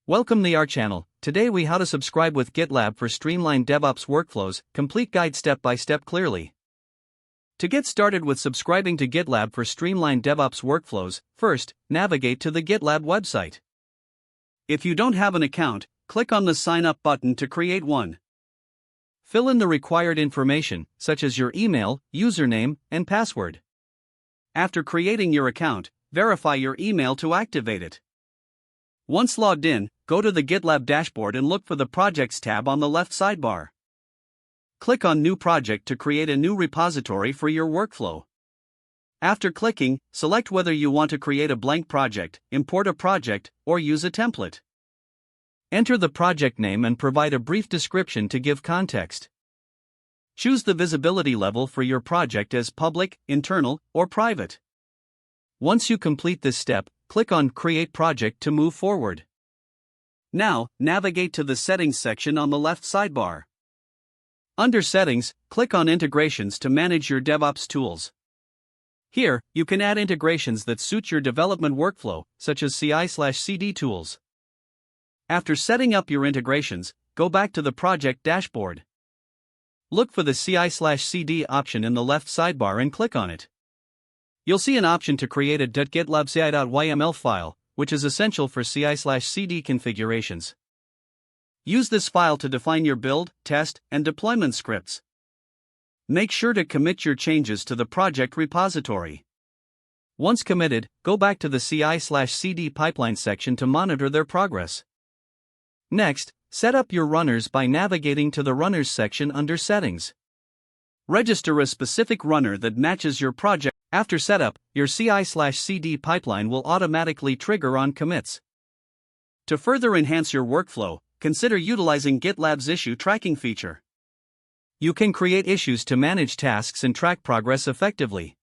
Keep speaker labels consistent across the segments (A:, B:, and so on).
A: Welcome to our channel. Today we how to subscribe with GitLab for streamlined DevOps workflows, complete guide step by step clearly. To get started with subscribing to GitLab for streamlined DevOps workflows, first, navigate to the GitLab website. If you don't have an account, click on the Sign Up button to create one. Fill in the required information, such as your email, username, and password. After creating your account, verify your email to activate it. Once logged in, go to the GitLab dashboard and look for the Projects tab on the left sidebar. Click on New Project to create a new repository for your workflow. After clicking, select whether you want to create a blank project, import a project, or use a template. Enter the project name and provide a brief description to give context. Choose the visibility level for your project as public, internal, or private. Once you complete this step, click on Create Project to move forward. Now, navigate to the Settings section on the left sidebar. Under Settings, click on Integrations to manage your DevOps tools. Here, you can add integrations that suit your development workflow, such as CI/CD tools. After setting up your integrations, go back to the project dashboard. Look for the CI/CD option in the left sidebar and click on it. You'll see an option to create a .gitlab ci.yml file, which is essential for CI/CD configurations. Use this file to define your build, test, and deployment scripts. Make sure to commit your changes to the project repository. Once committed, go back to the CI/CD pipeline section to monitor their progress. Next, set up your runners by navigating to the Runners section under Settings. Register a specific runner that matches your project. After setup, your CI/CD pipeline will automatically trigger on commits. To further enhance your workflow, consider utilizing GitLab's issue tracking feature. You can create issues to manage tasks and track progress effectively.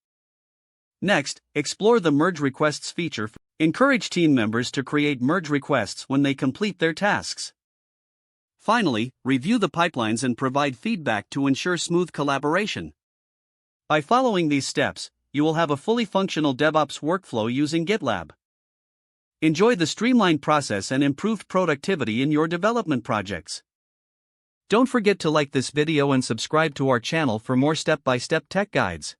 A: Next, explore the Merge Requests feature. Encourage team members to create merge requests when they complete their tasks. Finally, review the pipelines and provide feedback to ensure smooth collaboration. By following these steps, you will have a fully functional DevOps workflow using GitLab. Enjoy the streamlined process and improved productivity in your development projects. Don't forget to like this video and subscribe to our channel for more step-by-step tech guides.